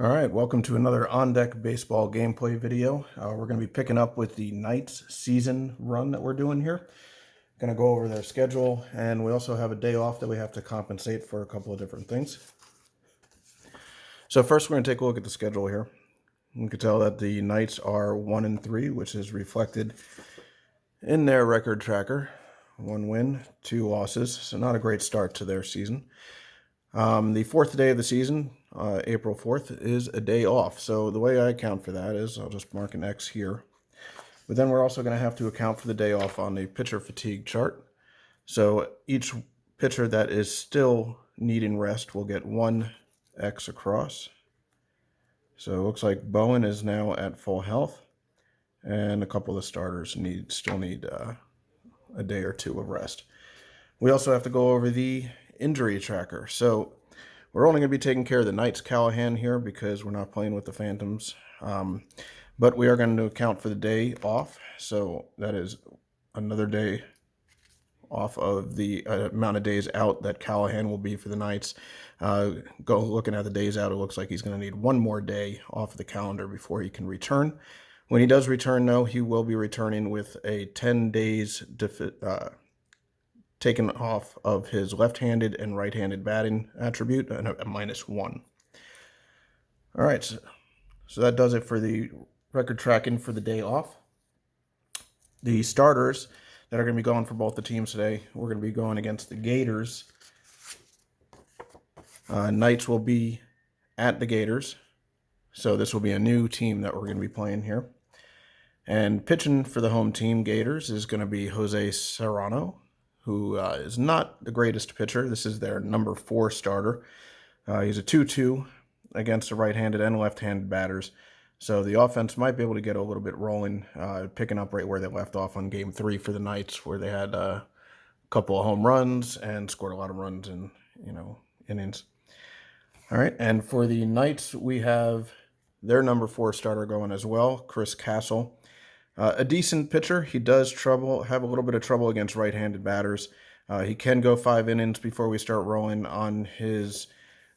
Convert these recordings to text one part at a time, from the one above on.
All right, welcome to another On Deck Baseball gameplay video. We're going to be picking up with the Knights season run that we're doing here. Going to go over their schedule, and we also have a day off that we have to compensate for a couple of different things. So first, we're going to take a look at the schedule here. You can tell that the Knights are 1-3, which is reflected in their record tracker. 1 win, 2 losses, so not a great start to their season. The fourth day of the season, April 4th, is a day off. So the way I account for that is I'll just mark an X here. But then we're also going to have to account for the day off on the pitcher fatigue chart. So each pitcher that is still needing rest will get 1 X across. So it looks like Bowen is now at full health, and a couple of starters still need a day or 2 of rest. We also have to go over the injury tracker. So we're only going to be taking care of the Knights Callahan here because we're not playing with the Phantoms. But we are going to account for the day off. So that is another day off of the amount of days out that Callahan will be for the Knights. Looking at the days out, it looks like he's going to need 1 more day off of the calendar before he can return. When he does return, though, he will be returning with a 10 days taken off of his left-handed and right-handed batting attribute, and a -1. All right, so that does it for the record tracking for the day off. The starters that are going to be going for both the teams today, we're going to be going against the Gators. Knights will be at the Gators, so this will be a new team that we're going to be playing here. And pitching for the home team, Gators, is going to be Jose Serrano, who is not the greatest pitcher. This is their number 4 starter. He's a 2-2 against the right-handed and left-handed batters. So the offense might be able to get a little bit rolling, picking up right where they left off on Game 3 for the Knights, where they had a couple of home runs and scored a lot of runs in innings. All right, and for the Knights, we have their number 4 starter going as well, Chris Castle. A decent pitcher. He does have a little bit of trouble against right-handed batters. He can go 5 innings before we start rolling on his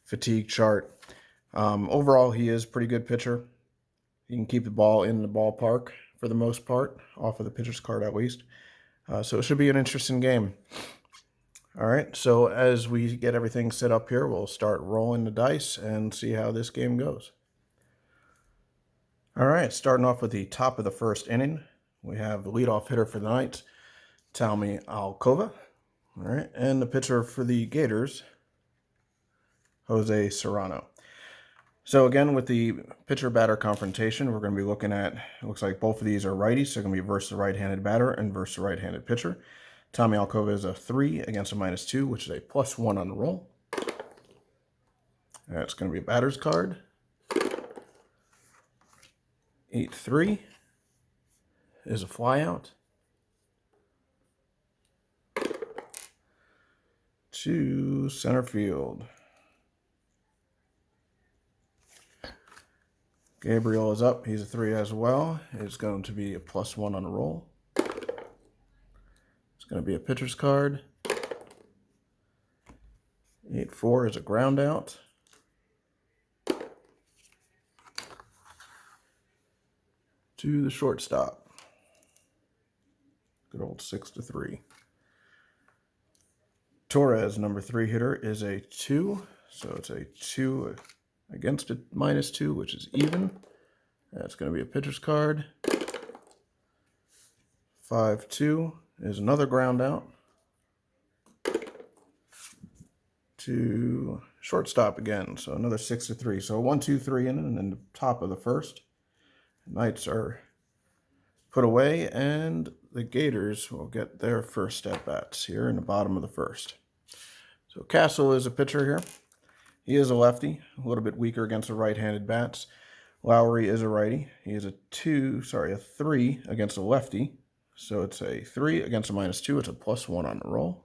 fatigue chart. Overall, he is a pretty good pitcher. He can keep the ball in the ballpark for the most part, off of the pitcher's card at least. So it should be an interesting game. All right, so as we get everything set up here, we'll start rolling the dice and see how this game goes. All right, starting off with the top of the first inning, we have the leadoff hitter for the Knights, Talmi Alcova. All right, and the pitcher for the Gators, Jose Serrano. So again, with the pitcher-batter confrontation, we're going to be looking at, it looks like both of these are righties, so they're going to be versus the right-handed batter and versus the right-handed pitcher. Talmi Alcova is a 3 against a -2, which is a +1 on the roll. That's going to be a batter's card. 8-3 is a flyout. To center field. Gabriel is up. He's a 3 as well. It's going to be a +1 on the roll. It's going to be a pitcher's card. 8-4 is a ground out. To the shortstop. Good old 6-3. Torres, number 3 hitter, is a 2. So it's a 2 against a -2, which is even. That's going to be a pitcher's card. 5-2 is another ground out. To shortstop again. So another 6-3. So 1-2-3 in it, and then the top of the first. Knights are put away, and the Gators will get their first at-bats here in the bottom of the first. So Castle is a pitcher here. He is a lefty, a little bit weaker against the right-handed bats. Lowry is a righty. He is a 3 against a lefty. So it's a 3 against a -2. It's a +1 on the roll.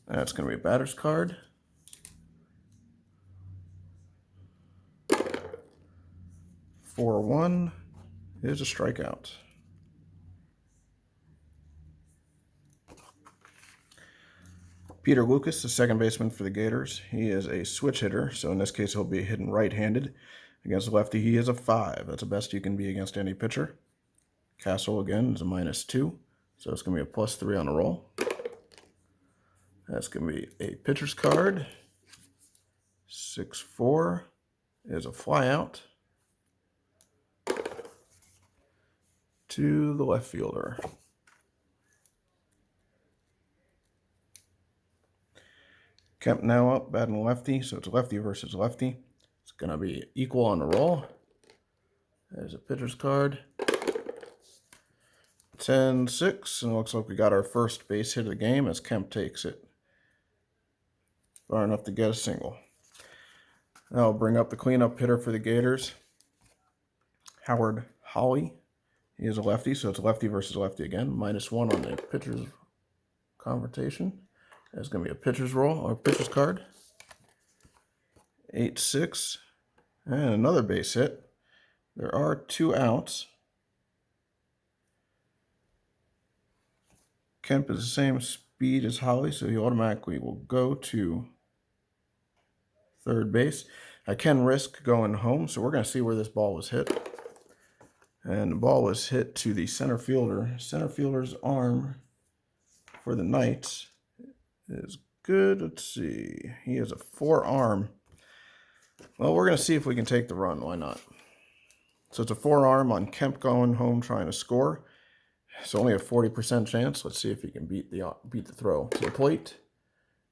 That's going to be a batter's card. 4-1 is a strikeout. Peter Lucas, the second baseman for the Gators. He is a switch hitter, so in this case he'll be hitting right-handed. Against the lefty, he is a 5. That's the best you can be against any pitcher. Castle, again, is a -2, so it's going to be a +3 on the roll. That's going to be a pitcher's card. 6-4 is a flyout to the left fielder. Kemp now up, batting lefty, so it's lefty versus lefty. It's going to be equal on the roll. There's a pitcher's card. 10-6, and it looks like we got our first base hit of the game as Kemp takes it far enough to get a single. Now I'll bring up the cleanup hitter for the Gators, Howard Holly. He is a lefty, so it's lefty versus lefty again. -1 on the pitcher's confrontation. There's going to be a pitcher's roll or pitcher's card. 8-6, and another base hit. There are 2 outs. Kemp is the same speed as Holly, so he automatically will go to third base. I can risk going home, so we're going to see where this ball was hit. And the ball was hit to the center fielder. Center fielder's arm for the Knights is good. Let's see. He has a 4-arm. Well, we're going to see if we can take the run. Why not? So it's a 4-arm on Kemp going home trying to score. It's only a 40% chance. Let's see if he can beat the throw to the plate.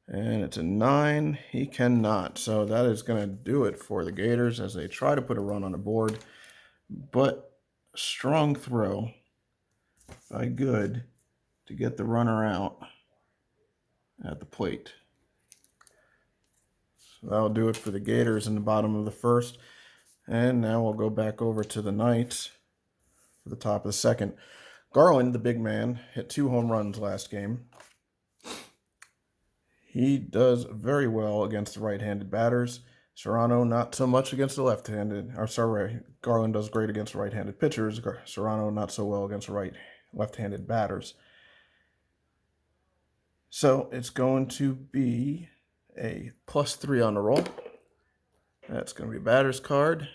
And it's a 9. He cannot. So that is going to do it for the Gators as they try to put a run on the board. But strong throw by Good to get the runner out at the plate. So that'll do it for the Gators in the bottom of the first. And now we'll go back over to the Knights for the top of the second. Garland, the big man, hit 2 home runs last game. He does very well against the right-handed batters. Serrano, not so much against the left-handed. Or sorry, Garland does great against right-handed pitchers. Serrano, not so well against left-handed batters. So it's going to be a +3 on the roll. That's going to be a batter's card.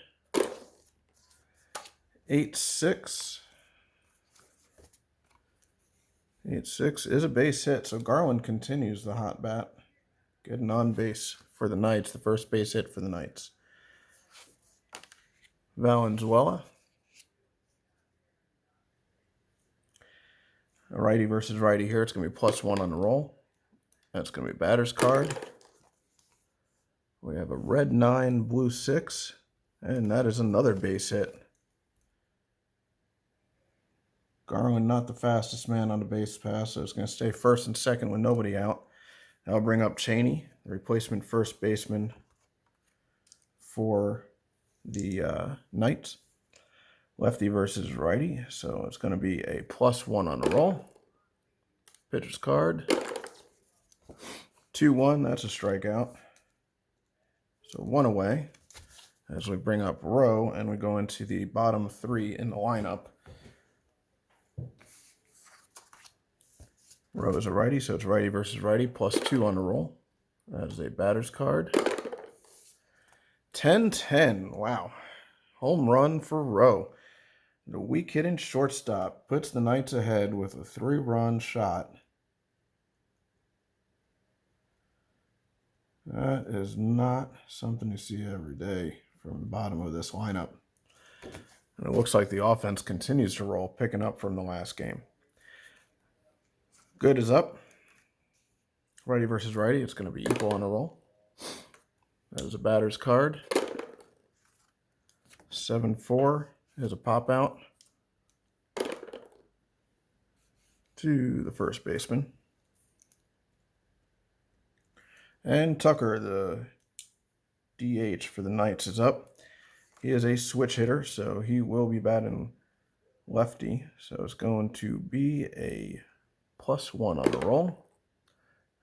8-6. 8-6 is a base hit, so Garland continues the hot bat. Getting on base for the Knights, the first base hit for the Knights. Valenzuela. A righty versus righty here. It's going to be +1 on the roll. That's going to be a batter's card. We have a red 9, blue 6, and that is another base hit. Garland not the fastest man on the base pass, so it's going to stay first and second with nobody out. I'll bring up Cheney, the replacement first baseman for the Knights. Lefty versus righty, so it's going to be a +1 on the roll. Pitcher's card. 2-1, that's a strikeout. So 1 away. As we bring up Rowe and we go into the bottom 3 in the lineup. Rowe is a righty, so it's righty versus righty, +2 on the roll. That is a batter's card. 10-10, wow. Home run for Rowe. The weak hitting shortstop puts the Knights ahead with a 3-run shot. That is not something you see every day from the bottom of this lineup. And it looks like the offense continues to roll, picking up from the last game. Good is up. Righty versus righty. It's going to be equal on the roll. That is a batter's card. 7-4 is a pop out to the first baseman. And Tucker, the DH for the Knights, is up. He is a switch hitter, so he will be batting lefty. So it's going to be a +1 on the roll.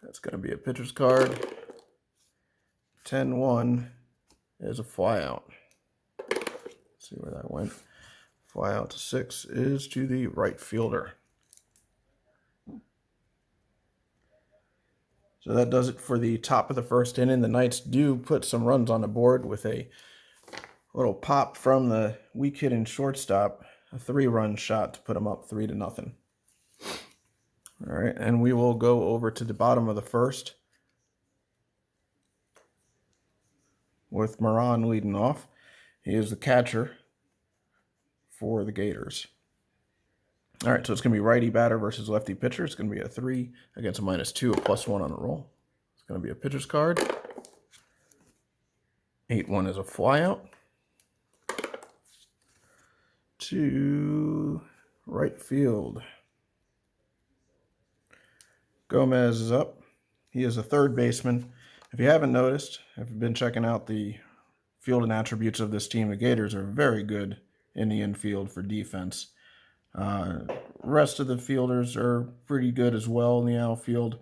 That's going to be a pitcher's card. 10-1 is a flyout. Let's see where that went. Flyout to 6 is to the right fielder. So that does it for the top of the first inning. The Knights do put some runs on the board with a little pop from the weak hitting shortstop, a 3-run shot to put them up 3-0. All right, and we will go over to the bottom of the first with Moran leading off. He is the catcher for the Gators. All right, so it's going to be righty batter versus lefty pitcher. It's going to be a 3 against a -2, a +1 on the roll. It's going to be a pitcher's card. 8-1 is a flyout. To right field. Gomez is up. He is a third baseman. If you haven't noticed, if you've been checking out the field and attributes of this team, the Gators are very good in the infield for defense. Rest of the fielders are pretty good as well in the outfield,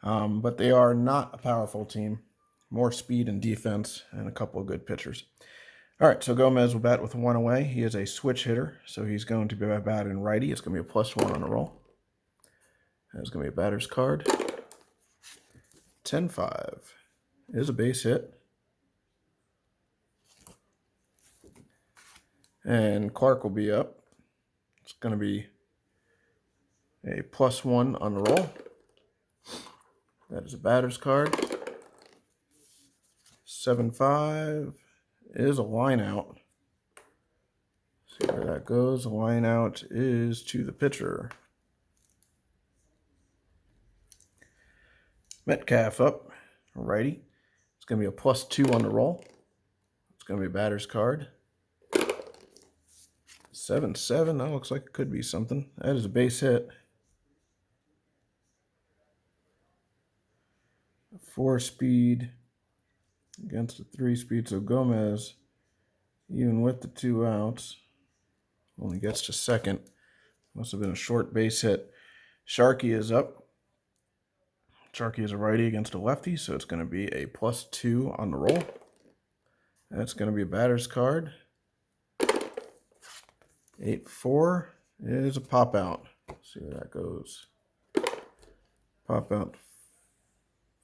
but they are not a powerful team. More speed and defense and a couple of good pitchers. All right, so Gomez will bat with 1 away. He is a switch hitter, so he's going to be batting righty. It's going to be a +1 on the roll. There's going to be a batter's card. 10-5 is a base hit. And Clark will be up. It's going to be a +1 on the roll. That is a batter's card. 7-5 is a line out. See where that goes. The line out is to the pitcher. Metcalf up, righty. It's going to be a +2 on the roll. It's going to be a batter's card. 7-7, that looks like it could be something. That is a base hit. 4-speed against a 3-speed. So Gomez, even with the 2 outs, only gets to second. Must have been a short base hit. Sharkey is up. Sharkey is a righty against a lefty, so it's going to be a +2 on the roll. That's going to be a batter's card. 8-4 is a pop out. Let's see where that goes. Pop out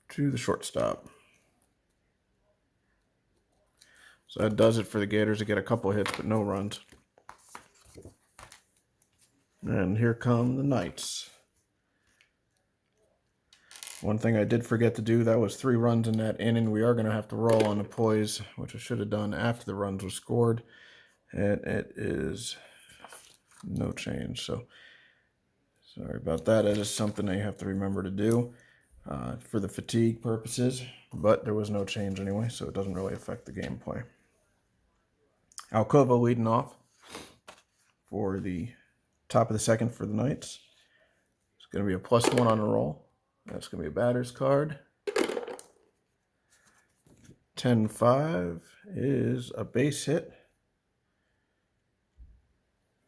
to the shortstop. So that does it for the Gators. They get a couple of hits, but no runs. And here come the Knights. One thing I did forget to do, that was 3 runs in that inning. We are going to have to roll on the poise, which I should have done after the runs were scored. And it is no change. So sorry about that. That is something that you have to remember to do for the fatigue purposes. But there was no change anyway, so it doesn't really affect the gameplay. Alcova leading off for the top of the second for the Knights. It's going to be a +1 on the roll. That's going to be a batter's card. 10-5 is a base hit.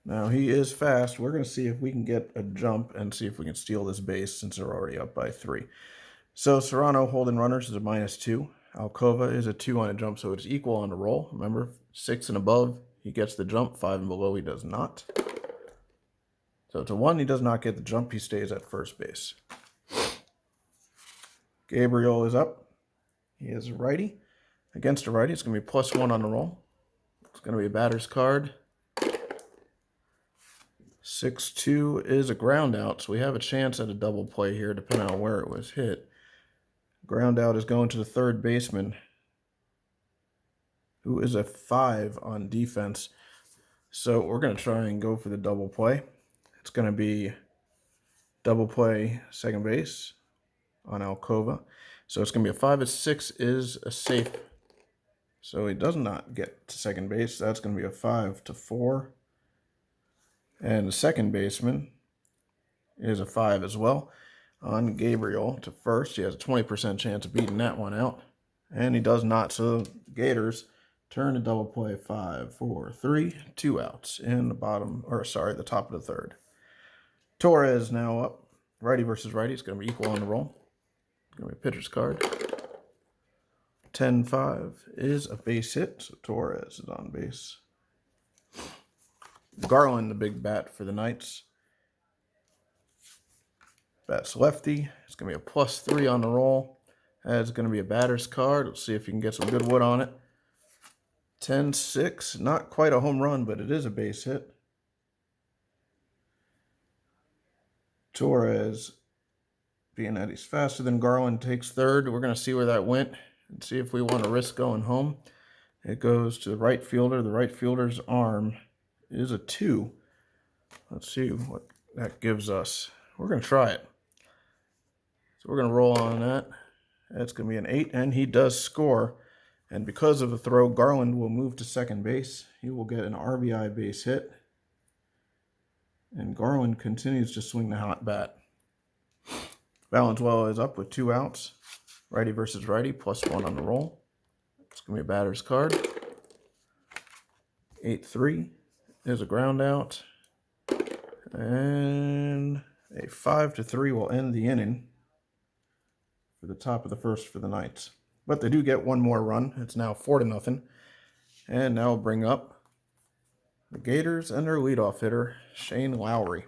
Now, he is fast. We're going to see if we can get a jump and see if we can steal this base since they're already up by 3. So, Serrano holding runners is a -2. Alcova is a 2 on a jump, so it's equal on the roll. Remember, 6 and above, he gets the jump. 5 and below, he does not. So, to 1, he does not get the jump. He stays at first base. Gabriel is up. He is a righty. Against a righty, it's going to be +1 on the roll. It's going to be a batter's card. 6-2 is a ground out, so we have a chance at a double play here, depending on where it was hit. Ground out is going to the third baseman, who is a 5 on defense. So we're going to try and go for the double play. It's going to be double play second base on Alcova. So it's going to be a 5. A 6 is a safe. So he does not get to second base. That's going to be a 5-4. And the second baseman is a 5 as well. On Gabriel to first, he has a 20% chance of beating that one out. And he does not. So Gators turn to double play 5-4-3. 2 outs in the the top of the third. Torres now up. Righty versus righty. It's going to be equal on the roll. It's going to be a pitcher's card. 10-5 is a base hit. So Torres is on base. Garland, the big bat for the Knights. Bats lefty. It's going to be a +3 on the roll. That's going to be a batter's card. Let's see if you can get some good wood on it. 10-6. Not quite a home run, but it is a base hit. Torres, being that he's faster than Garland, takes third. We're going to see where that went and see if we want to risk going home. It goes to the right fielder. The right fielder's arm is a 2. Let's see what that gives us. We're going to try it. So we're going to roll on that. That's going to be an 8, and he does score. And because of the throw, Garland will move to second base. He will get an RBI base hit. And Garland continues to swing the hot bat. Valenzuela is up with 2 outs. Righty versus righty, +1 on the roll. It's going to be a batter's card. 8-3 is a ground out. And a 5-3 will end the inning for the top of the first for the Knights. But they do get one more run. It's now 4-0. And now we'll bring up the Gators and their leadoff hitter, Shane Lowry.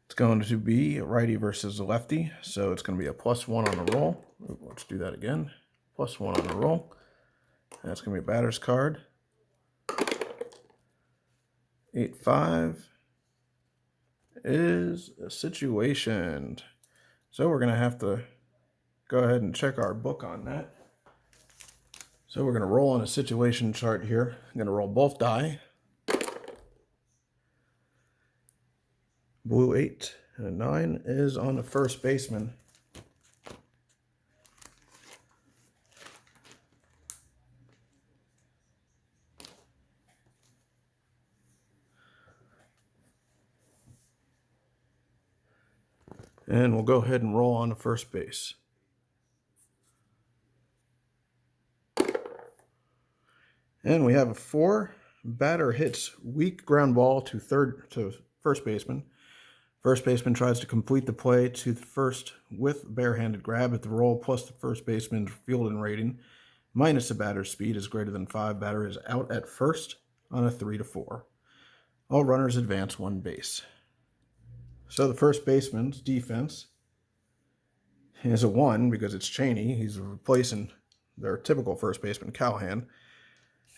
It's going to be a righty versus a lefty, so it's going to be a +1 on the roll. Let's do that again. +1 on the roll. That's going to be a batter's card. 8-5 is a situation. So we're going to have to go ahead and check our book on that. So we're going to roll on a situation chart here. I'm going to roll both die. Blue 8 and a 9 is on the first baseman. And we'll go ahead and roll on to first base. And we have a 4. Batter hits weak ground ball to first baseman. First baseman tries to complete the play to the first with barehanded grab at the roll plus the first baseman's fielding rating minus the batter's speed is greater than 5. Batter is out at first on a 3-4. All runners advance 1 base. So the first baseman's defense is a 1 because it's Cheney. He's replacing their typical first baseman, Callahan.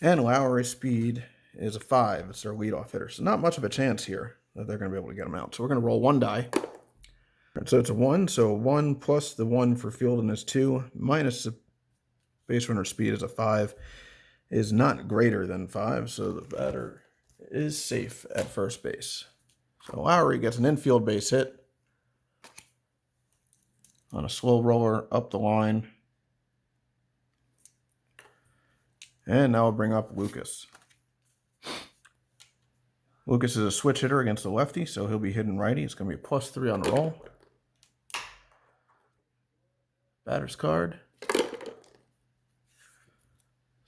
And Lowry's speed is a 5. It's their leadoff hitter. So not much of a chance here that they're going to be able to get him out. So we're going to roll 1 die. And so it's a 1. So 1 plus the 1 for fielding is 2. Minus the base runner speed is a 5. Is not greater than 5. So the batter is safe at first base. So Lowry gets an infield base hit on a slow roller up the line. And now we'll bring up Lucas. Lucas is a switch hitter against the lefty, so he'll be hitting righty. It's going to be a +3 on the roll. Batter's card.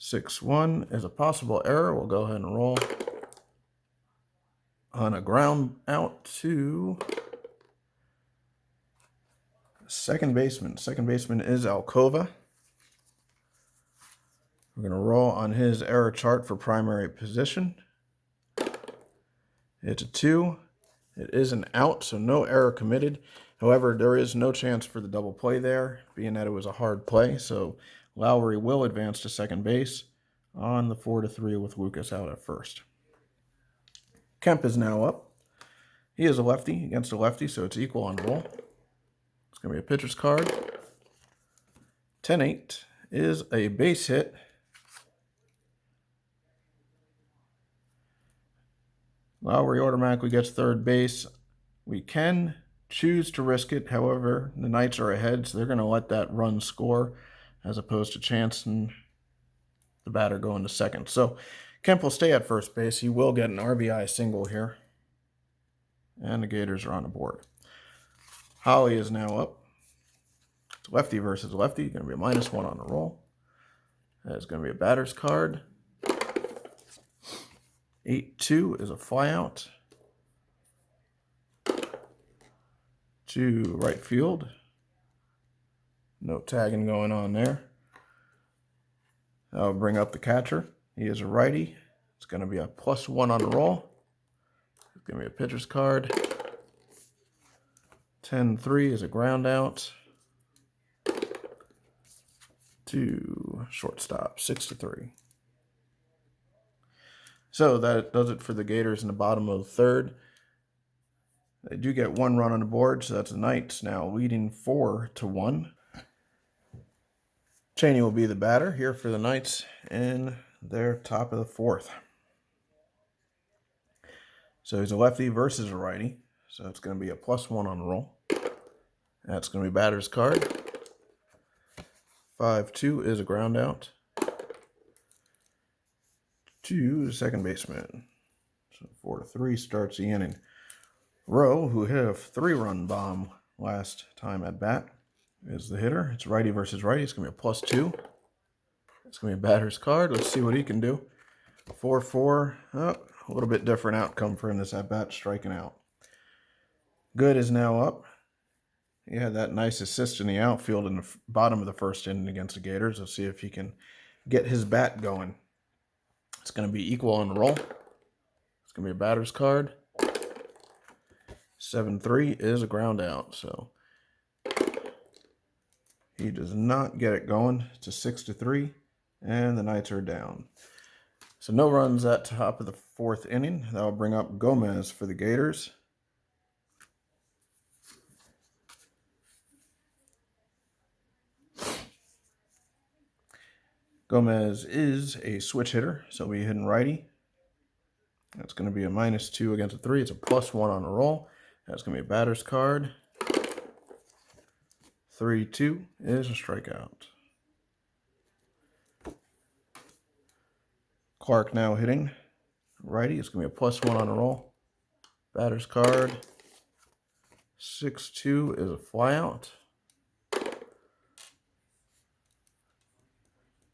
6-1 is a possible error. We'll go ahead and roll on a ground out to second baseman. Second baseman is Alcova. We're going to roll on his error chart for primary position. It's a 2. It is an out, so no error committed. However, there is no chance for the double play there, being that it was a hard play. So Lowry will advance to second base on the 4-3 with Lucas out at first. Kemp is now up. He is a lefty against a lefty, so it's equal on roll. It's going to be a pitcher's card. 10-8 is a base hit. Lowry automatically gets third base. We can choose to risk it. However, the Knights are ahead, so they're going to let that run score as opposed to chancing the batter going to second. So Kemp will stay at first base. He will get an RBI single here. And the Gators are on the board. Holly is now up. It's lefty versus lefty. Going to be a -1 on the roll. That's going to be a batter's card. 8-2 is a flyout to right field. No tagging going on there. I'll bring up the catcher. He is a righty. It's going to be a +1 on the roll. It's going to be a pitcher's card. 10-3 is a ground out. To shortstop, 6-3. So that does it for the Gators in the bottom of the third. They do get one run on the board, so that's the Knights now leading 4-1. Cheney will be the batter here for the Knights in their top of the fourth. So he's a lefty versus a righty. So it's going to be a +1 on the roll. That's going to be batter's card. 5-2 is a ground out to the second baseman. So 4-3 starts the inning. Rowe, who hit a 3-run bomb last time at bat, is the hitter. It's righty versus righty. It's going to be a +2. It's going to be a batter's card. Let's see what he can do. 4-4. Oh, a little bit different outcome for him this at bat, striking out. Good is now up. He had that nice assist in the outfield in the bottom of the first inning against the Gators. Let's see if he can get his bat going. It's going to be equal on the roll. It's going to be a batter's card. 7-3 is a ground out. So he does not get it going. It's a 6-3, and the Knights are down. So no runs at top of the fourth inning. That will bring up Gomez for the Gators. Gomez is a switch hitter, so we're hitting righty. That's going to be a -2 against a 3. It's a +1 on the roll. That's going to be a batter's card. 3-2 is a strikeout. Clark now hitting righty. It's going to be a +1 on the roll. Batter's card. 6-2 is a flyout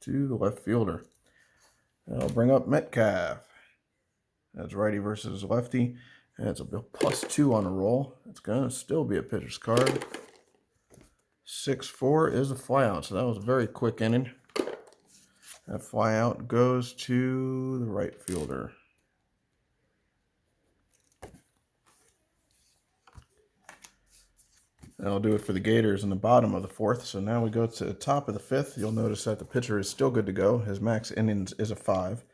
to the left fielder. That'll bring up Metcalf. That's righty versus lefty. And it's a +2 on the roll. It's going to still be a pitcher's card. 6-4 is a flyout. So that was a very quick inning. That flyout goes to the right fielder. That'll do it for the Gators in the bottom of the fourth. So now we go to the top of the fifth. You'll notice that the pitcher is still good to go. His max innings is a 5.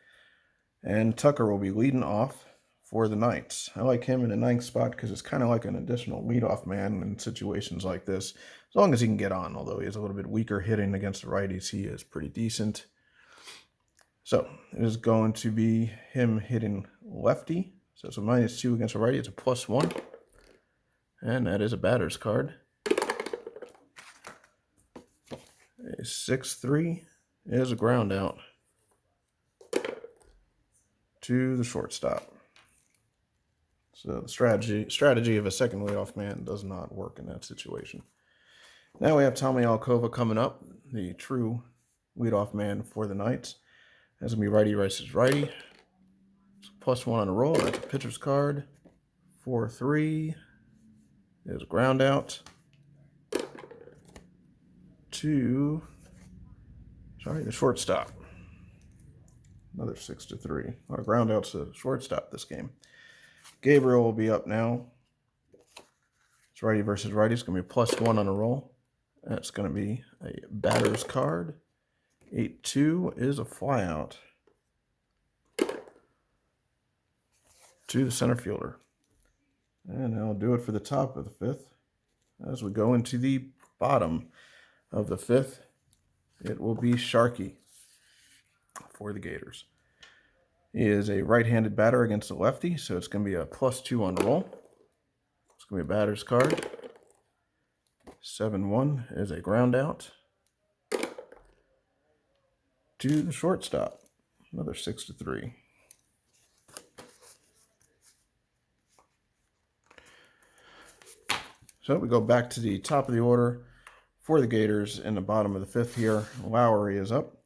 And Tucker will be leading off for the Knights. I like him in the 9th spot because it's kind of like an additional leadoff man in situations like this. As long as he can get on, although he is a little bit weaker hitting against the righties, he is pretty decent. So it is going to be him hitting lefty. So it's a -2 against a righty. It's a +1. And that is a batter's card. A 6-3 is a ground out to the shortstop. So the strategy of a second leadoff man does not work in that situation. Now we have Tommy Alcova coming up, the true leadoff man for the Knights. That's going to be righty versus righty. It's a +1 on the roll. That's a pitcher's card. 4-3 is a ground out to the shortstop. Another 6-3. Our ground out's to shortstop this game. Gabriel will be up now. It's righty versus righty. It's going to be a +1 on a roll. That's going to be a batter's card. 8-2 is a flyout to the center fielder. And that'll do it for the top of the fifth. As we go into the bottom of the fifth, it will be Sharkey for the Gators. He is a right-handed batter against a lefty, so it's going to be a +2 on the roll. It's going to be a batter's card. 7-1 is a ground out to the shortstop. Another 6-3. So we go back to the top of the order for the Gators in the bottom of the fifth here. Lowry is up.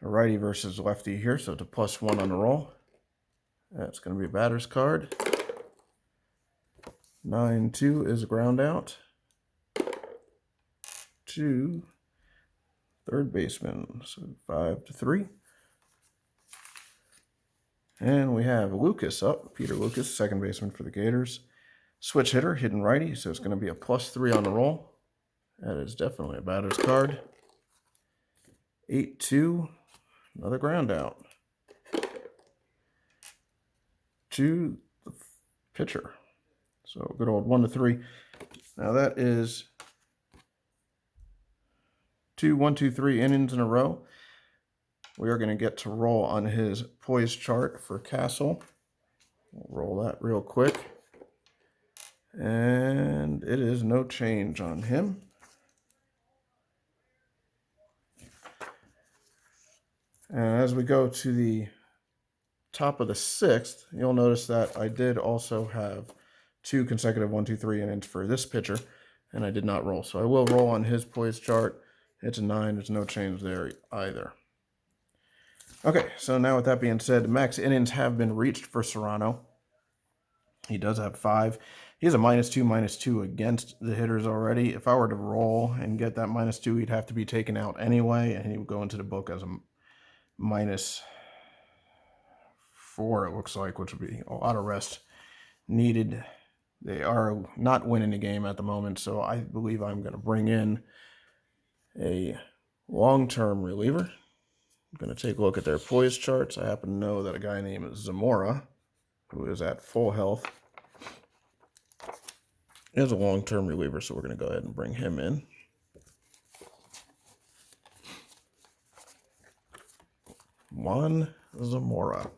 A righty versus lefty here, so it's a +1 on the roll. That's going to be a batter's card. 9-2 is a ground out to third baseman, so 5-3. And we have Lucas up, Peter Lucas, second baseman for the Gators. Switch hitter, hidden righty, so it's going to be a +3 on the roll. That is definitely a batter's card. 8-2, another ground out. To the pitcher. So good old 1-3. Now that is 2 1-2-3 innings in a row. We are going to get to roll on his poise chart for Castle. We'll roll that real quick. And it is no change on him. And as we go to the top of the 6th, you'll notice that I did also have 2 consecutive 1-2-3 innings for this pitcher, and I did not roll. So I will roll on his poise chart. It's a 9. There's no change there either. Okay, so now with that being said, max innings have been reached for Serrano. He does have 5. He has a -2 against the hitters already. If I were to roll and get that -2, he'd have to be taken out anyway, and he would go into the book as a -4, it looks like, which would be a lot of rest needed. They are not winning the game at the moment, so I believe I'm going to bring in a long-term reliever. I'm going to take a look at their poise charts. I happen to know that a guy named Zamora, who is at full health, is a long-term reliever, so we're going to go ahead and bring him in. Juan Zamora.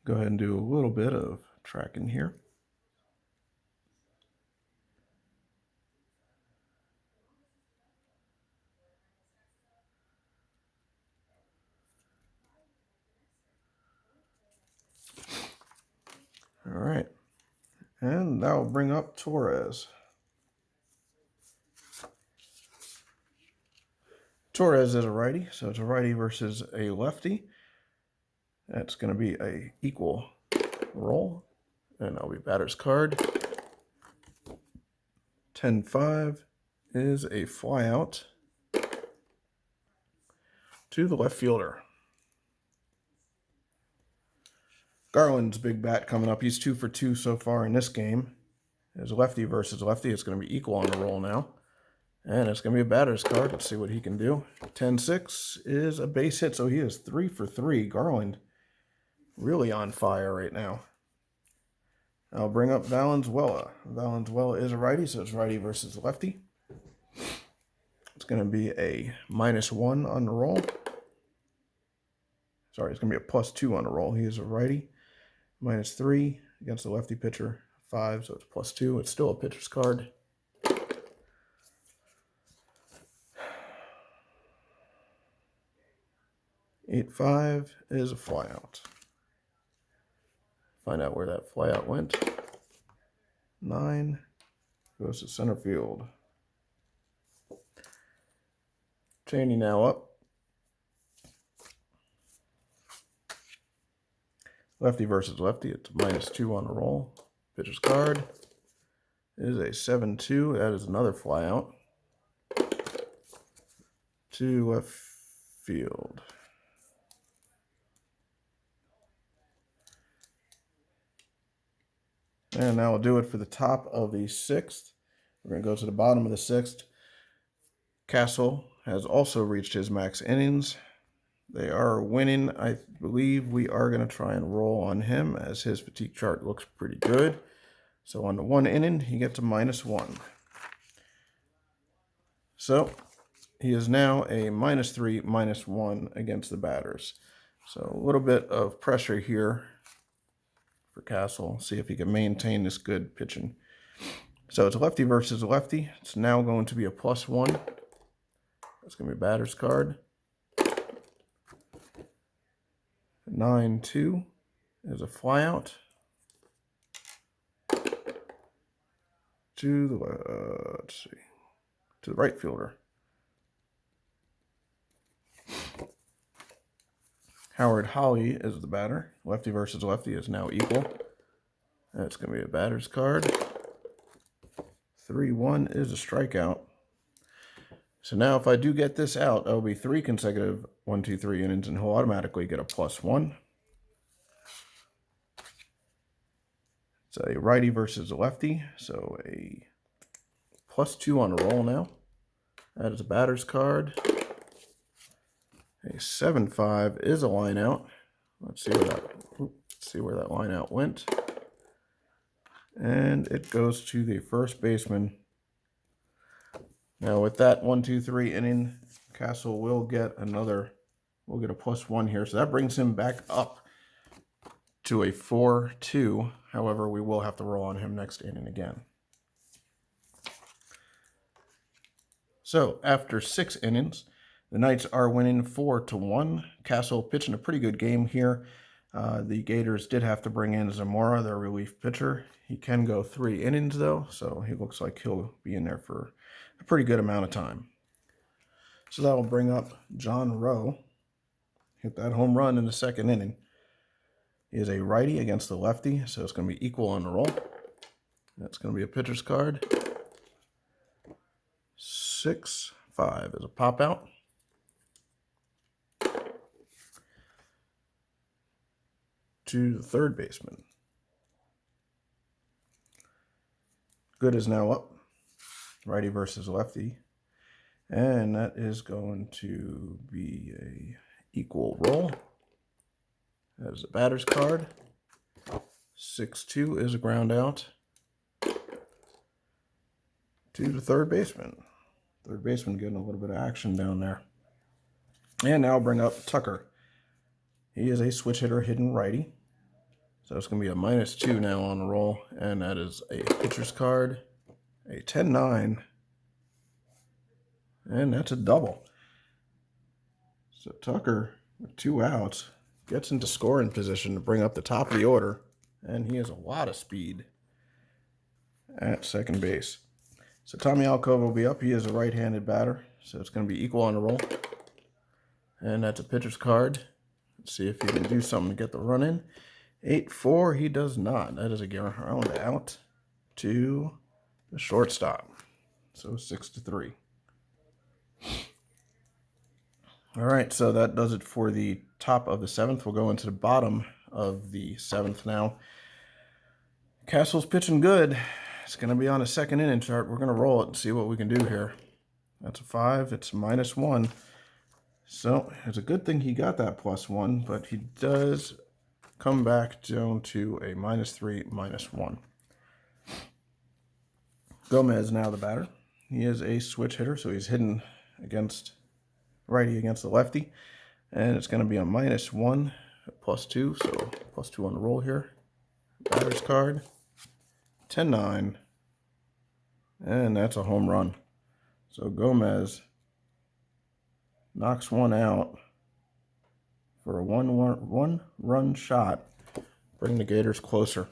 Go ahead and do a little bit of tracking here. All right. And that will bring up Torres. Torres is a righty, so it's a righty versus a lefty. That's going to be a equal roll, and that'll be batter's card. 10-5 is a flyout to the left fielder. Garland's big bat coming up. He's 2 for 2 so far in this game. As lefty versus lefty, it's going to be equal on the roll now. And it's going to be a batter's card. Let's see what he can do. 10-6 is a base hit, so he is 3 for 3. Garland really on fire right now. I'll bring up Valenzuela. Valenzuela is a righty, so it's righty versus lefty. It's going to be a -1 on the roll. Sorry, it's going to be a +2 on the roll. He is a righty. -3 against the lefty pitcher. 5, so it's +2. It's still a pitcher's card. 8-5 is a flyout. Find out where that flyout went. 9 goes to center field. Cheney now up. Lefty versus lefty. It's -2 on the roll. Pitcher's card is a 7-2. That is another flyout to left field. And now we'll do it for the top of the 6th. We're going to go to the bottom of the 6th. Castle has also reached his max innings. They are winning. I believe we are going to try and roll on him as his fatigue chart looks pretty good. So on the 1 inning, he gets a -1. So he is now a -3, -1 against the batters. So a little bit of pressure here for Castle. See if he can maintain this good pitching. So it's lefty versus lefty. It's now going to be a +1. That's going to be a batter's card. 9-2 is a flyout to the to the right fielder. Howard Holly is the batter. Lefty versus lefty is now equal. That's going to be a batter's card. 3-1 is a strikeout. So now if I do get this out, that'll be 3 consecutive 1-2-3 innings, and he'll automatically get a +1. It's a righty versus a lefty, so a +2 on the roll now. That is a batter's card. A 7-5 is a line out. Let's see where that line out went. And it goes to the first baseman. Now with that 1-2-3 inning, Castle will get a +1 here. So that brings him back up to a 4-2. However, we will have to roll on him next inning again. So after 6 innings, the Knights are winning 4-1. Castle pitching a pretty good game here. The Gators did have to bring in Zamora, their relief pitcher. He can go 3 innings though, so he looks like he'll be in there for a pretty good amount of time. So that will bring up John Rowe. Hit that home run in the 2nd inning. He is a righty against the lefty, so it's going to be equal on the roll. That's going to be a pitcher's card. 6-5 is a pop out. To the third baseman. Good is now up. Righty versus lefty. And that is going to be a equal roll. That is a batter's card. 6-2 is a ground out. To the third baseman. Third baseman getting a little bit of action down there. And now I'll bring up Tucker. He is a switch hitter hitting righty. So it's going to be a -2 now on the roll. And that is a pitcher's card. A 10-9. And that's a double. So Tucker, with 2 outs, gets into scoring position to bring up the top of the order. And he has a lot of speed at second base. So Tommy Alcova will be up. He is a right-handed batter. So it's going to be equal on the roll. And that's a pitcher's card. Let's see if he can do something to get the run in. 8-4, he does not. That is a ground out to the shortstop. So 6-3. All right, so that does it for the top of the 7th. We'll go into the bottom of the 7th now. Castle's pitching good. It's going to be on a 2nd inning chart. We're going to roll it and see what we can do here. That's a 5. It's -1. So it's a good thing he got that +1, but he does come back down to a -3, -1. Gomez now the batter. He is a switch hitter, so he's hitting against righty against the lefty. And it's going to be a -1, +2, so +2 on the roll here. Batter's card. 10-9. And that's a home run. So Gomez knocks one out for a one-run shot. Bring the Gators closer.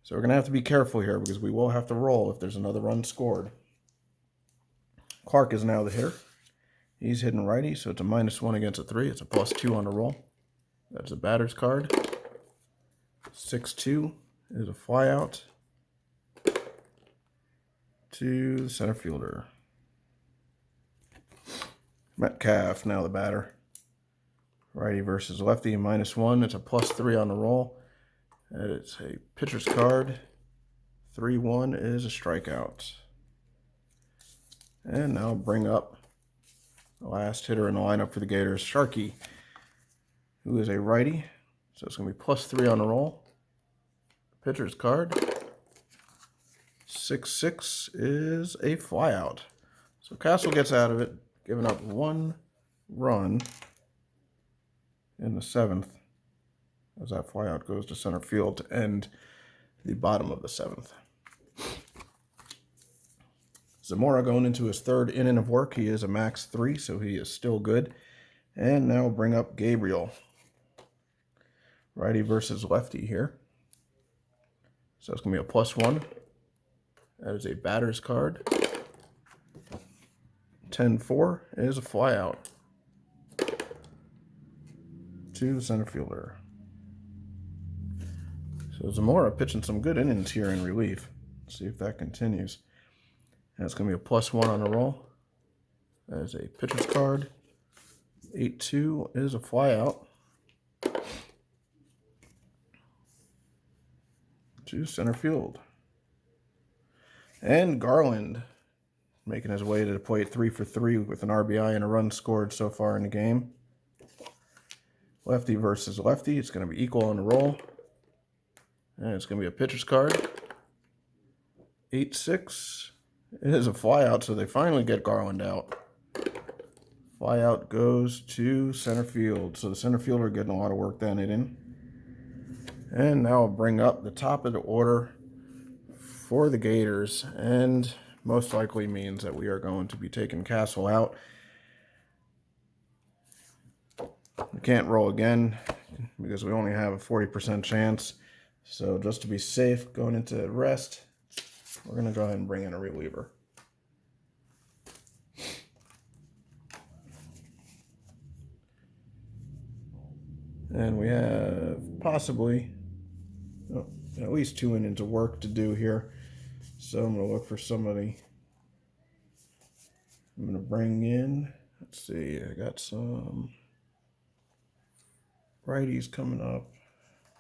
So we're going to have to be careful here because we will have to roll if there's another run scored. Clark is now the hitter. He's hitting righty, so it's a -1 against a 3. It's a +2 on the roll. That's a batter's card. 6-2 is a fly out to the center fielder. Metcalf now the batter. Righty versus lefty, -1. It's a +3 on the roll. And it's a pitcher's card. 3-1 is a strikeout. And now bring up the last hitter in the lineup for the Gators, Sharkey, who is a righty. So it's going to be +3 on the roll. Pitcher's card. 6-6 is a flyout. So Castle gets out of it, giving up 1 run in the 7th. As that flyout goes to center field to end the bottom of the 7th. Zamora going into his 3rd inning of work. He is a max 3, so he is still good. And now we'll bring up Gabriel. Righty versus lefty here. So it's going to be a +1. That is a batter's card. 10-4 is a flyout to the center fielder. So Zamora pitching some good innings here in relief. Let's see if that continues. And it's going to be a +1 on the roll. That is a pitcher's card. 8-2 is a flyout. to center field. And Garland making his way to the plate 3 for 3 with an RBI and a run scored so far in the game. Lefty versus lefty. It's going to be equal on the roll. And it's going to be a pitcher's card. 8-6. It is a flyout, so they finally get Garland out. Flyout goes to center field. So the center fielder getting a lot of work done in. And now I'll bring up the top of the order for the Gators. And most likely means that we are going to be taking Castle out. We can't roll again because we only have a 40% chance. So just to be safe going into rest, we're going to go ahead and bring in a reliever. And we have possibly at least 2 innings of work to do here. So I'm going to look for somebody. I'm going to bring in, let's see, I got some righties coming up,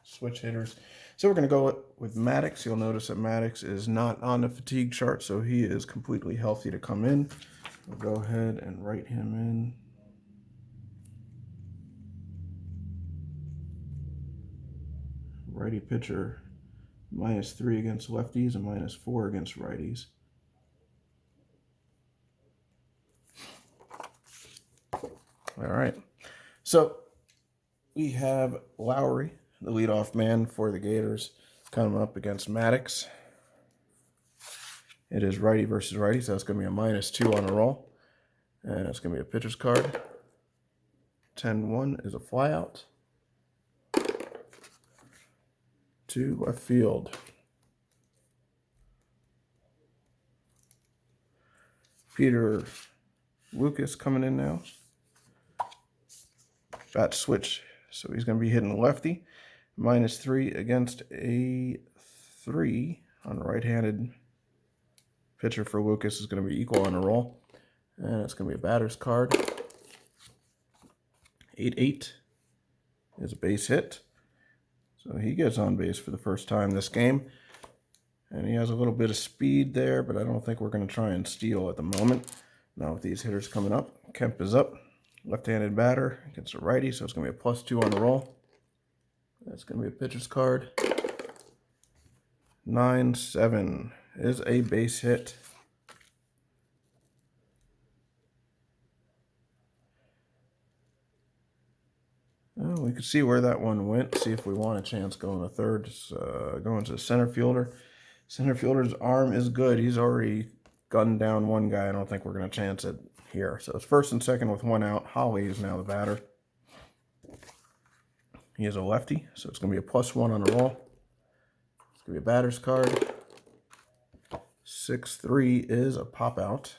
switch hitters. So we're going to go with Maddox. You'll notice that Maddox is not on the fatigue chart, so he is completely healthy to come in. We'll go ahead and write him in. Righty pitcher, -3 against lefties and -4 against righties. All right. So we have Lowry, the leadoff man for the Gators, coming up against Maddox. It is righty versus righty, so it's going to be a -2 on the roll. And it's going to be a pitcher's card. 10-1 is a flyout to left field. Peter Lucas coming in now. Bat switch, so he's going to be hitting lefty. -3 against a 3 on the right-handed pitcher for Lucas is going to be equal on the roll. And it's going to be a batter's card. 8-8 is a base hit. So he gets on base for the first time this game. And he has a little bit of speed there, but I don't think we're going to try and steal at the moment. Now with these hitters coming up, Kemp is up. Left-handed batter against a righty, so it's going to be a +2 on the roll. That's going to be a pitcher's card. 9-7 is a base hit. Well, we could see where that one went, see if we want a chance going to third. Just, going to the center fielder. Center fielder's arm is good. He's already gunned down one guy. I don't think we're going to chance it here. So it's first and second with 1 out. Holly is now the batter. He is a lefty, so it's going to be a +1 on the roll. It's going to be a batter's card. 6-3 is a pop out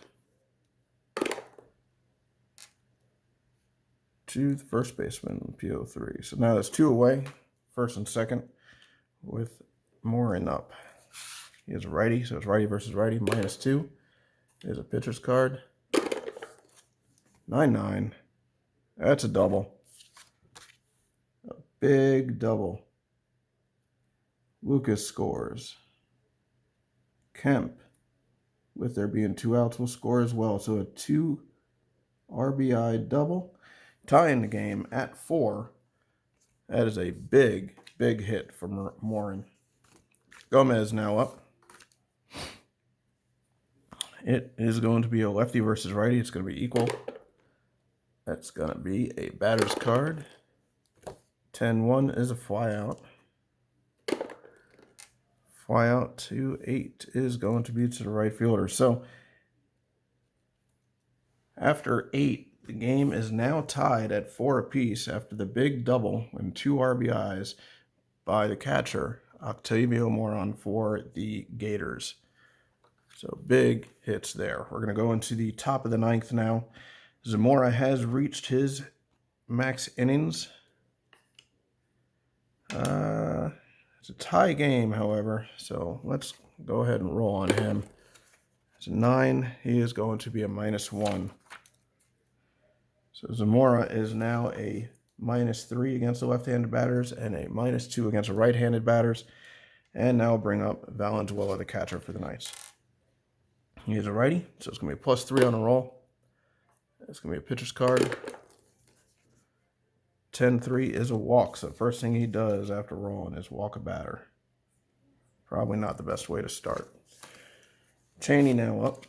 to the first baseman, PO3. So now that's 2 away, first and second, with Morin up. He is a righty, so it's righty versus righty. -2 is a pitcher's card. 9-9. That's a double. A big double. Lucas scores. Kemp, with there being 2 outs, will score as well. So a 2 RBI double. Tying the game at 4. That is a big, big hit for Morin. Gomez now up. It is going to be a lefty versus righty. It's going to be equal. That's going to be a batter's card. 10-1 is a flyout. Flyout to 8 is going to be to the right fielder. So after 8, the game is now tied at 4 apiece after the big double and 2 RBIs by the catcher, Octavio Morin, for the Gators. So big hits there. We're going to go into the top of the 9th now. Zamora has reached his max innings. It's a tie game, however, so let's go ahead and roll on him. It's a 9. He is going to be a -1. So Zamora is now a -3 against the left-handed batters and a -2 against the right-handed batters. And now I'll bring up Valenzuela, the catcher for the Knights. He's a righty, so it's going to be a +3 on the roll. It's going to be a pitcher's card. 10-3 is a walk, so the first thing he does after rolling is walk a batter. Probably not the best way to start. Cheney now up.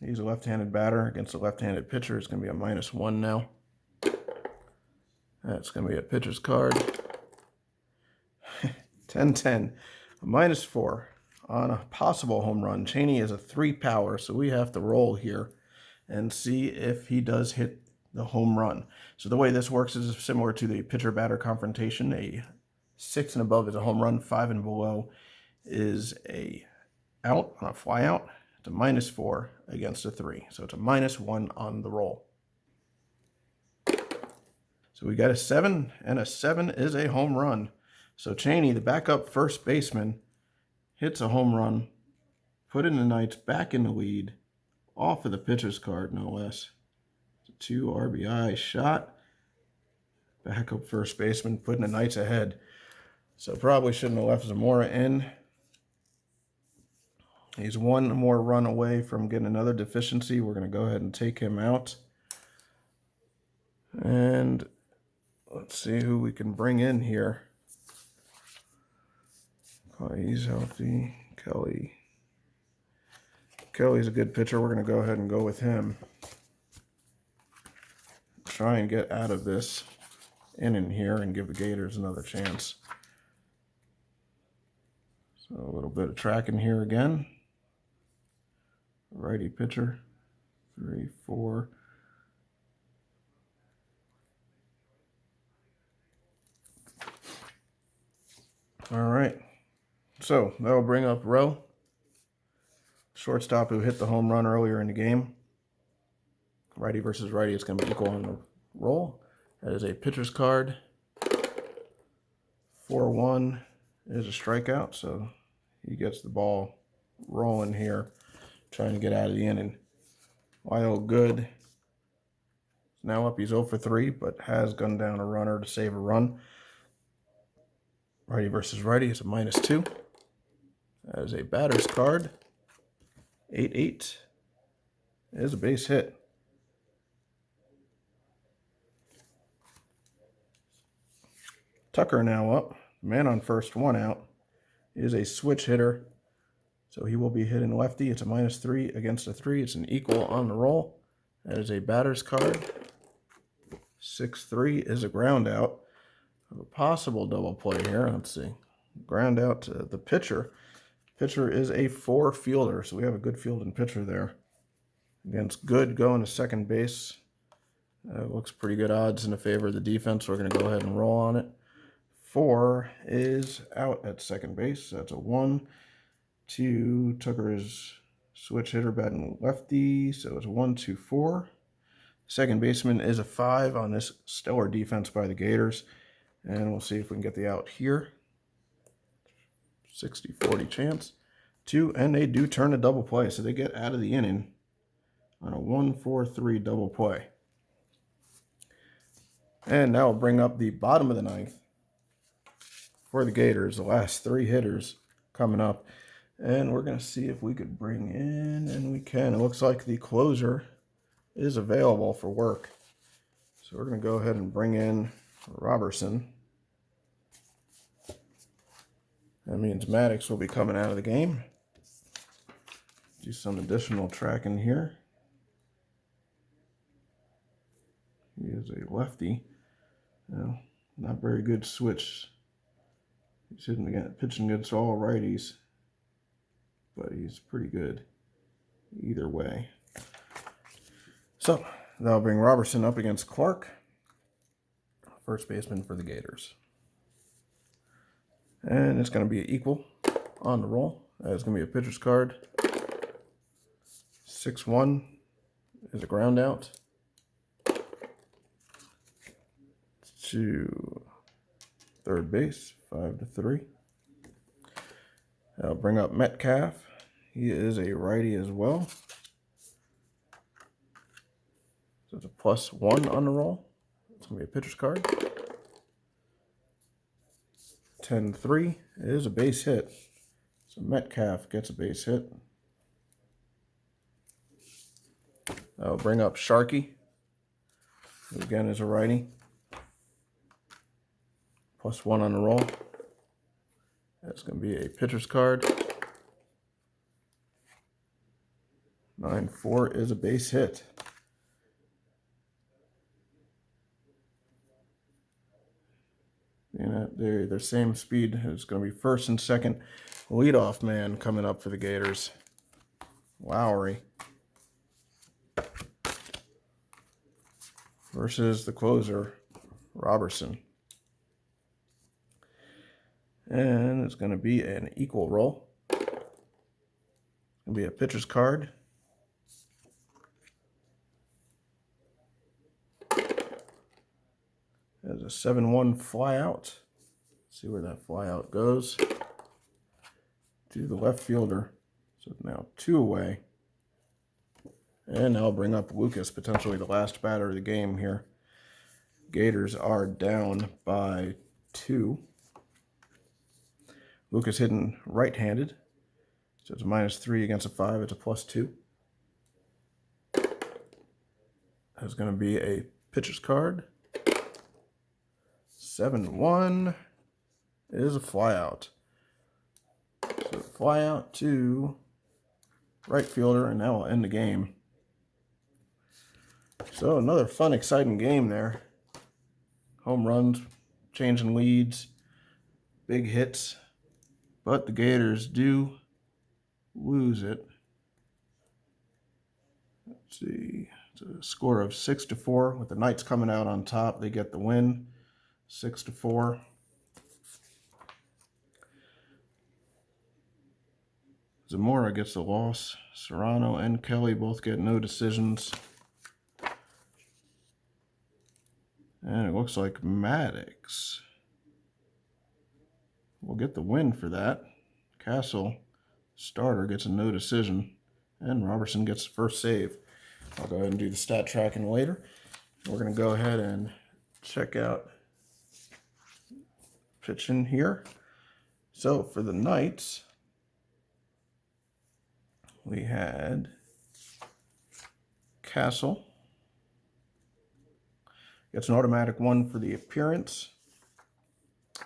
He's a left-handed batter against a left-handed pitcher. It's going to be a -1 now. That's going to be a pitcher's card. 10-10, a -4 on a possible home run. Cheney is a 3 power, so we have to roll here and see if he does hit the home run. So the way this works is similar to the pitcher-batter confrontation. A 6 and above is a home run. 5 and below is a out on a fly out. It's a -4 against a 3. So it's a -1 on the roll. So we got a 7, and a 7 is a home run. So Cheney, the backup first baseman, hits a home run, putting the Knights back in the lead, off of the pitcher's card, no less. It's a 2 RBI shot. Backup first baseman putting the Knights ahead. So probably shouldn't have left Zamora in. He's 1 more run away from getting another deficiency. We're going to go ahead and take him out. And let's see who we can bring in here. He's healthy. Kelly's a good pitcher. We're going to go ahead and go with him. Try and get out of this inning here and give the Gators another chance. So a little bit of tracking here again. Righty pitcher. 3, 4. All right. So that'll bring up Rowe, shortstop who hit the home run earlier in the game. Righty versus righty, it's going to be equal on the roll. That is a pitcher's card. 4-1 is a strikeout, so he gets the ball rolling here, trying to get out of the inning. Wild good. Now up, he's 0 for 3, but has gunned down a runner to save a run. Righty versus righty is a -2. That is a batter's card. 8-8 is a base hit. Tucker now up. Man on first, 1 out. Is a switch hitter, so he will be hitting lefty. It's a -3 against a 3. It's an equal on the roll. That is a batter's card. 6-3 is a ground out. A possible double play here. Let's see. Ground out to the pitcher. Pitcher is a 4 fielder, so we have a good fielding pitcher there. Against Good going to second base. Looks pretty good odds in the favor of the defense. We're going to go ahead and roll on it. 4 is out at second base. That's a 1. 2, Tucker is switch hitter batting lefty, so it's a 1, 2, 4. Second baseman is a 5 on this stellar defense by the Gators. And we'll see if we can get the out here. 60-40 chance. 2, and they do turn a double play, so they get out of the inning on a 1-4-3 double play. And now we'll bring up the bottom of the ninth for the Gators, the last 3 hitters coming up. And we're going to see if we could bring in, and we can. It looks like the closer is available for work. So we're going to go ahead and bring in Robertson. That means Maddox will be coming out of the game. Do some additional tracking here. He is a lefty. Well, not very good switch. He's pitching against all righties, but he's pretty good either way. So that'll bring Robertson up against Clark, first baseman for the Gators. And it's going to be equal on the roll. It's going to be a pitcher's card. 6-1 is a ground out. To third base, 5-3. I'll bring up Metcalf. He is a righty as well. So it's a +1 on the roll. It's going to be a pitcher's card. 10-3 is a base hit. So Metcalf gets a base hit. I'll bring up Sharkey, who again is a righty. +1 on the roll. That's going to be a pitcher's card. 9-4 is a base hit. Their same speed is going to be first and second. Leadoff man coming up for the Gators. Lowry versus the closer, Robertson. And it's going to be an equal roll. It's going to be a pitcher's card. There's a 7-1 flyout. See where that flyout goes. To the left fielder. So now 2 away. And I'll bring up Lucas, potentially the last batter of the game here. Gators are down by 2. Lucas hitting right-handed. So it's a -3 against a 5. It's a +2. That's going to be a pitcher's card. 7-1 is a flyout. So flyout to right fielder, and that will end the game. So another fun, exciting game there. Home runs, changing leads, big hits. But the Gators do lose it. Let's see. It's a score of 6-4 with the Knights coming out on top. They get the win, 6-4. Zamora gets the loss. Serrano and Kelly both get no decisions. And it looks like Maddox will get the win for that. Castle, starter, gets a no decision. And Robertson gets the first save. I'll go ahead and do the stat tracking later. We're going to go ahead and check out pitching here. So for the Knights, we had Castle. Gets an automatic 1 for the appearance.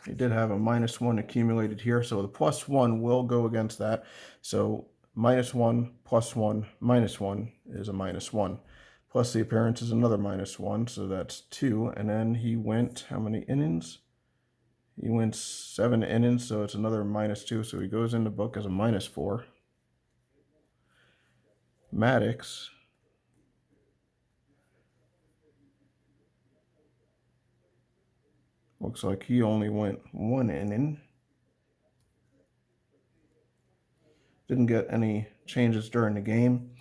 He did have a -1 accumulated here, so the +1 will go against that. So -1, +1, -1 is a -1. Plus the appearance is another -1, so that's 2. And then he went, how many innings? He went 7 innings, so it's another -2. So he goes in the book as a -4. Maddox. Looks like he only went 1 inning. Didn't get any changes during the game.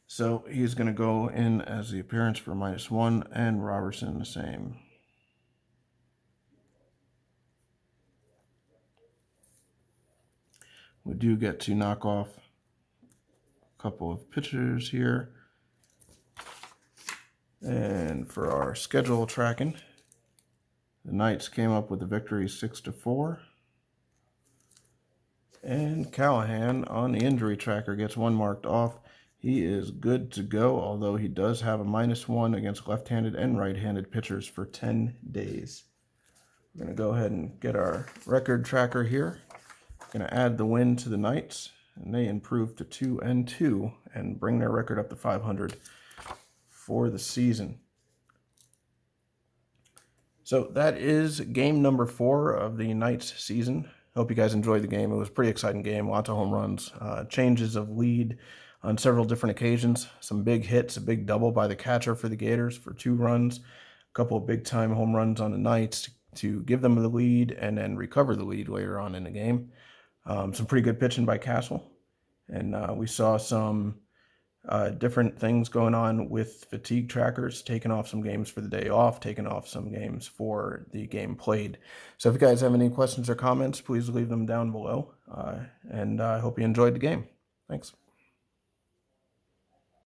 So he's going to go in as the appearance for -1, and Robertson the same. We do get to knock off a couple of pitchers here. And for our schedule tracking, the Knights came up with the victory 6-4. And Callahan on the injury tracker gets 1 marked off. He is good to go, although he does have a -1 against left-handed and right-handed pitchers for 10 days. We're going to go ahead and get our record tracker here. Going to add the win to the Knights, and they improve to 2-2 and bring their record up to 500 for the season. So that is game number 4 of the Knights season. Hope you guys enjoyed the game. It was a pretty exciting game. Lots of home runs, changes of lead on several different occasions. Some big hits, a big double by the catcher for the Gators for 2 runs. A couple of big-time home runs on the Knights to give them the lead and then recover the lead later on in the game. Some pretty good pitching by Castle. And we saw some different things going on with fatigue trackers, taking off some games for the day off, taking off some games for the game played. So if you guys have any questions or comments, please leave them down below. And I hope you enjoyed the game. Thanks.